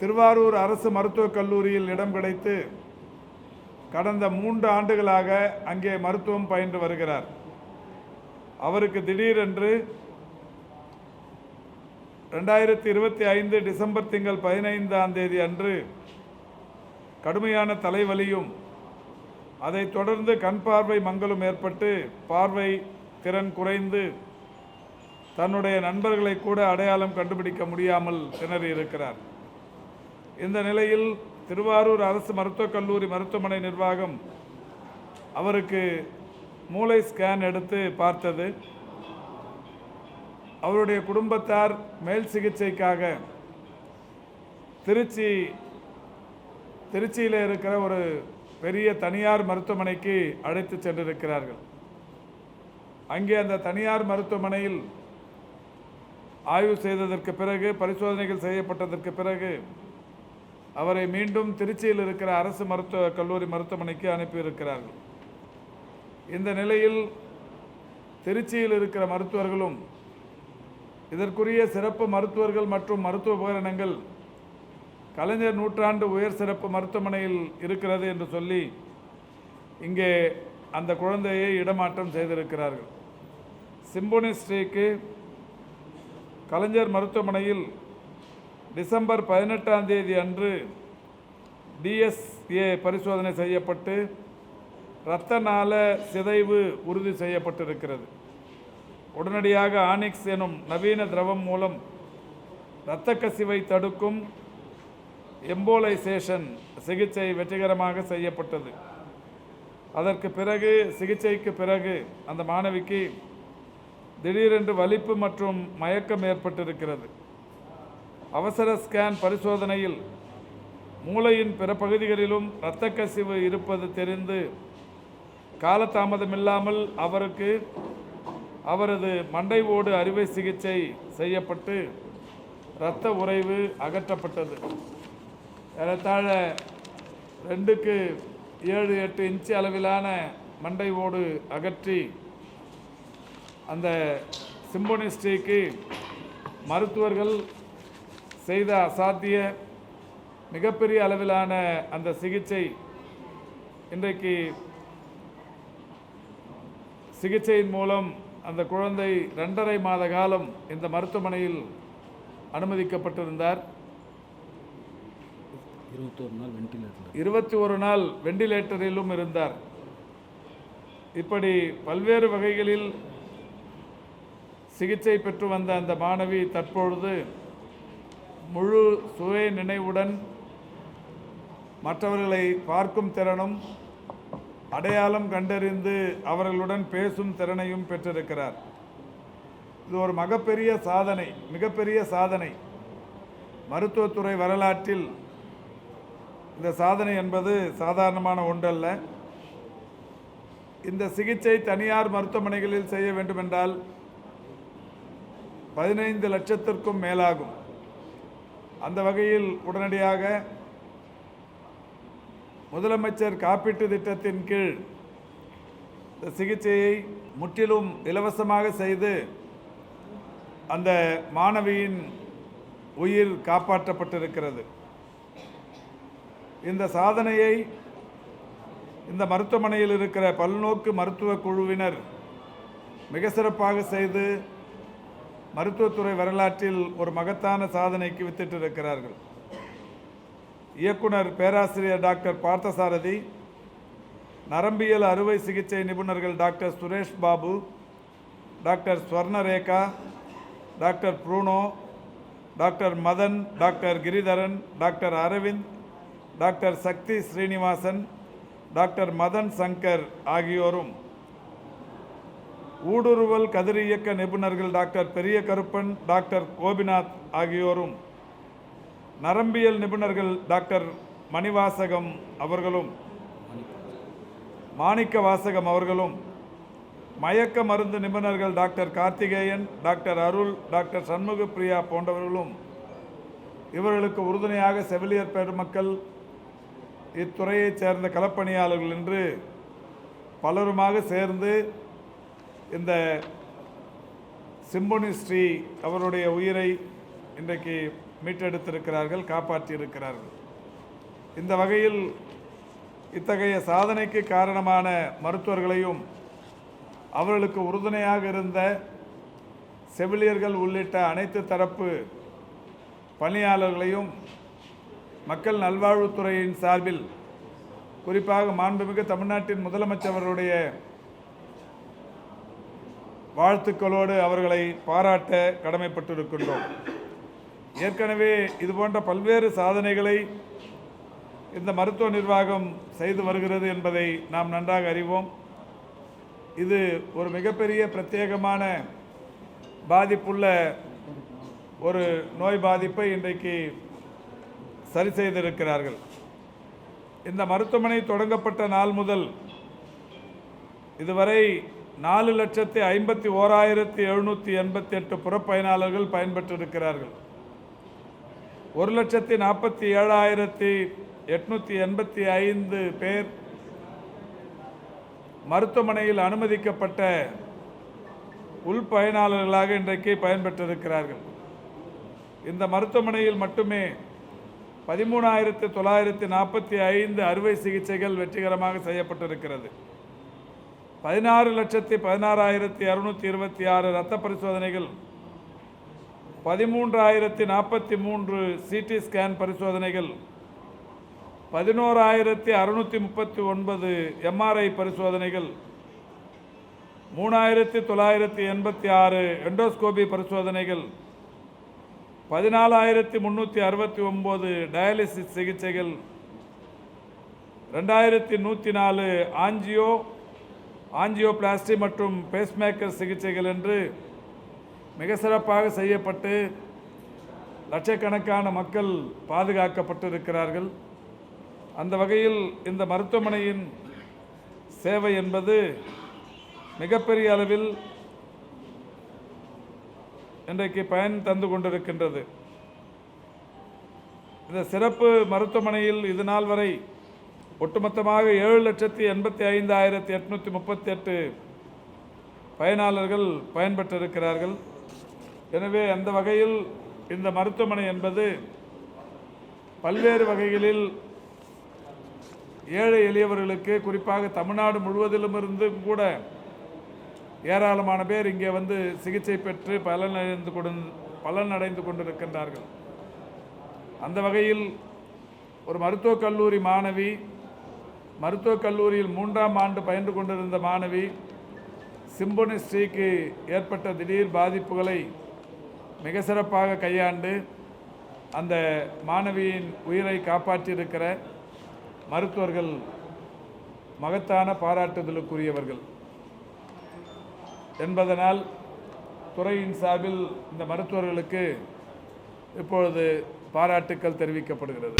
திருவாரூர் அரசு மருத்துவக் கல்லூரியில் இடம் கிடைத்து கடந்த 3 ஆண்டுகளாக அங்கே மருத்துவம் பயின்று வருகிறார். அவருக்கு திடீரென்று 2025 டிசம்பர் திங்கள் 15ஆம் தேதி அன்று கடுமையான தலைவலியும் அதைத் தொடர்ந்து கண் பார்வை மங்கலும் ஏற்பட்டு பார்வை திறன் குறைந்து தன்னுடைய நண்பர்களை கூட அடையாளம் கண்டுபிடிக்க முடியாமல் திணறியிருக்கிறார். இந்த நிலையில் திருவாரூர் அரசு மருத்துவக் கல்லூரி மருத்துவமனை நிர்வாகம் அவருக்கு மூளை ஸ்கேன் எடுத்து பார்த்தது. அவருடைய குடும்பத்தார் மேல் சிகிச்சைக்காக திருச்சியில் இருக்கிற ஒரு பெரிய தனியார் மருத்துவமனைக்கு அழைத்து சென்றிருக்கிறார்கள். அங்கே அந்த தனியார் மருத்துவமனையில் ஆய்வு செய்ததற்கு பிறகு, பரிசோதனைகள் செய்யப்பட்டதற்கு பிறகு அவரை மீண்டும் திருச்சியில் இருக்கிற அரசு மருத்துவக் கல்லூரி மருத்துவமனைக்கு அனுப்பியிருக்கிறார்கள். இந்த நிலையில் திருச்சியில் இருக்கிற மருத்துவர்களும் இதற்குரிய சிறப்பு மருத்துவர்கள் மற்றும் மருத்துவ உபகரணங்கள் கலைஞர் நூற்றாண்டு உயர் சிறப்பு மருத்துவமனையில் இருக்கிறது என்று சொல்லி இங்கே அந்த குழந்தையை இடமாற்றம் செய்திருக்கிறார்கள். சிம்போனி ஸ்ரீக்கு கலைஞர் மருத்துவமனையில் டிசம்பர் 18ஆம் தேதி அன்று DSA பரிசோதனை செய்யப்பட்டு இரத்த நாள சிதைவு உறுதி செய்யப்பட்டிருக்கிறது. உடனடியாக ஆனிக்ஸ் எனும் நவீன திரவம் மூலம் இரத்த கசிவை தடுக்கும் எம்போலைசேஷன் சிகிச்சை வெற்றிகரமாக செய்யப்பட்டது. அதற்கு பிறகு சிகிச்சைக்கு பிறகு அந்த மாணவிக்கு திடீரென்று வலிப்பு மற்றும் மயக்கம் ஏற்பட்டிருக்கிறது. அவசர ஸ்கேன் பரிசோதனையில் மூளையின் பிற பகுதிகளிலும் இரத்த கசிவு இருப்பது தெரிந்து காலதாமதமில்லாமல் அவருக்கு அவரது மண்டை ஓடு அறுவை சிகிச்சை செய்யப்பட்டு இரத்த உறைவு அகற்றப்பட்டது. ஏறத்தாழ 2க்கு 7-8 இன்ச்சு அளவிலான மண்டை ஓடு அகற்றி அந்த சிம்போனி ஸ்ரீக்கு மருத்துவர்கள் செய்த அசாத்திய மிகப்பெரிய அளவிலான அந்த சிகிச்சை இன்றைக்கு சிகிச்சையின் மூலம் அந்த குழந்தை 2.5 மாத காலம் இந்த மருத்துவமனையில் அனுமதிக்கப்பட்டிருந்தார். 21 நாள் வெண்டிலேட்டரிலும் இருந்தார். இப்படி பல்வேறு வகைகளில் சிகிச்சை பெற்று வந்த அந்த மாணவி தற்பொழுது முழு சுய நினைவுடன் மற்றவர்களை பார்க்கும் திறனும் அடையாளம் கண்டறிந்து அவர்களுடன் பேசும் திறனையும் பெற்றிருக்கிறார். இது ஒரு மிகப்பெரிய சாதனை. மருத்துவத்துறை வரலாற்றில் இந்த சாதனை என்பது சாதாரணமான ஒன்றல்ல. இந்த சிகிச்சை தனியார் மருத்துவமனைகளில் செய்ய வேண்டுமென்றால் 15 லட்சத்திற்கும் மேலாகும். அந்த வகையில் உடனடியாக முதலமைச்சர் காப்பீட்டு திட்டத்தின் கீழ் இந்த சிகிச்சையை முற்றிலும் இலவசமாக செய்து அந்த மாணவியின் உயிர் காப்பாற்றப்பட்டிருக்கிறது. இந்த சாதனையை இந்த மருத்துவமனையில் இருக்கிற பல்நோக்கு மருத்துவ குழுவினர் மிக சிறப்பாக செய்து மருத்துவத்துறை வரலாற்றில் ஒரு மகத்தான சாதனைக்கு வித்திட்டிருக்கிறார்கள். இயக்குனர் பேராசிரியர் டாக்டர் பார்த்தசாரதி, நரம்பியல் அறுவை சிகிச்சை நிபுணர்கள் doctor Suresh Babu, doctor Swarnarekha, doctor Bruno, doctor Madan, doctor Giridharan, doctor Aravind, doctor Sakthi Srinivasan, doctor Madan Shankar ஆகியோரும், ஊடுருவல் கதிரியக்க நிபுணர்கள் டாக்டர் பெரிய கருப்பன், டாக்டர் கோபிநாத் ஆகியோரும், நரம்பியல் நிபுணர்கள் டாக்டர் மாணிக்க வாசகம் அவர்களும், மயக்க மருந்து நிபுணர்கள் டாக்டர் கார்த்திகேயன், டாக்டர் அருள், டாக்டர் சண்முக பிரியா போன்றவர்களும், இவர்களுக்கு உறுதுணையாக செவிலியர் பெருமக்கள், இத்துறையைச் சேர்ந்த களப்பணியாளர்கள் என்று பலருமாக சேர்ந்து இந்த சிம்போனி ஸ்ரீ அவருடைய உயிரை இன்றைக்கு மீட்டெடுத்திருக்கிறார்கள், காப்பாற்றியிருக்கிறார்கள். இந்த வகையில் இத்தகைய சாதனைக்கு காரணமான மருத்துவர்களையும் அவர்களுக்கு உறுதுணையாக இருந்த செவிலியர்கள் உள்ளிட்ட அனைத்து தரப்பு பணியாளர்களையும் மக்கள் நல்வாழ்வுத்துறையின் சார்பில் குறிப்பாக மாண்புமிகு தமிழ்நாட்டின் முதலமைச்சருடைய வாழ்த்துக்களோடு அவர்களை பாராட்ட கடமைப்பட்டிருக்கின்றோம். ஏற்கனவே இதுபோன்ற பல்வேறு சாதனைகளை இந்த மருத்துவ நிர்வாகம் செய்து வருகிறது என்பதை நாம் நன்றாக அறிவோம். இது ஒரு மிகப்பெரிய பிரத்யேகமான பாதிப்புள்ள ஒரு நோய் பாதிப்பை இன்றைக்கு சரி செய்திருக்கிறார்கள். இந்த மருத்துவமனை தொடங்கப்பட்ட நாள் முதல் இதுவரை 4,51,788 புறப்பயனாளர்கள் பயன்பெற்றிருக்கிறார்கள். 1,47,885 பேர் மருத்துவமனையில் அனுமதிக்கப்பட்ட உள்பயனாளர்களாக இன்றைக்கு பயன்பெற்றிருக்கிறார்கள். இந்த மருத்துவமனையில் மட்டுமே 13,945 அறுவை சிகிச்சைகள் வெற்றிகரமாக செய்யப்பட்டிருக்கிறது. 16,16,226 இரத்த பரிசோதனைகள், 13,043 சிடி ஸ்கேன் பரிசோதனைகள், 11,639 எம்ஆர்ஐ பரிசோதனைகள், 3,986 எண்டோஸ்கோபி பரிசோதனைகள், 14,369 டயாலிசிஸ் சிகிச்சைகள், 2,104 ஆஞ்சியோபிளாஸ்டி மற்றும் பேஸ்மேக்கர் சிகிச்சைகள் என்று மிக சிறப்பாக செய்யப்பட்டு லட்சக்கணக்கான மக்கள் பாதுகாக்கப்பட்டிருக்கிறார்கள். அந்த வகையில் இந்த மருத்துவமனையின் சேவை என்பது மிகப்பெரிய அளவில் இன்றைக்கு பயன் தந்து கொண்டிருக்கின்றது. இந்த சிறப்பு மருத்துவமனையில் இது நாள் வரை ஒட்டுமொத்தமாக 7,85,838 பயனாளர்கள் பயன்பெற்றிருக்கிறார்கள். எனவே அந்த வகையில் இந்த மருத்துவமனை என்பது பல்வேறு வகைகளில் ஏழை எளியவர்களுக்கு, குறிப்பாக தமிழ்நாடு முழுவதிலும் இருந்து கூட ஏராளமான பேர் இங்கே வந்து சிகிச்சை பெற்று பலனடைந்து கொண்டிருக்கின்றார்கள். அந்த வகையில் ஒரு மருத்துவக் கல்லூரி மாணவி, மருத்துவக் கல்லூரியில் 3ஆம் ஆண்டு பயின்று கொண்டிருந்த மாணவி சிம்பொனி ஸ்ரீக்கு ஏற்பட்ட திடீர் பாதிப்புகளை மிக சிறப்பாக கையாண்டு அந்த மாணவியின் உயிரை காப்பாற்றியிருக்கிற மருத்துவர்கள் மகத்தான பாராட்டுதலுக்குரியவர்கள் என்பதனால் துறையின் சார்பில் இந்த மருத்துவர்களுக்கு இப்பொழுது பாராட்டுக்கள் தெரிவிக்கப்படுகிறது.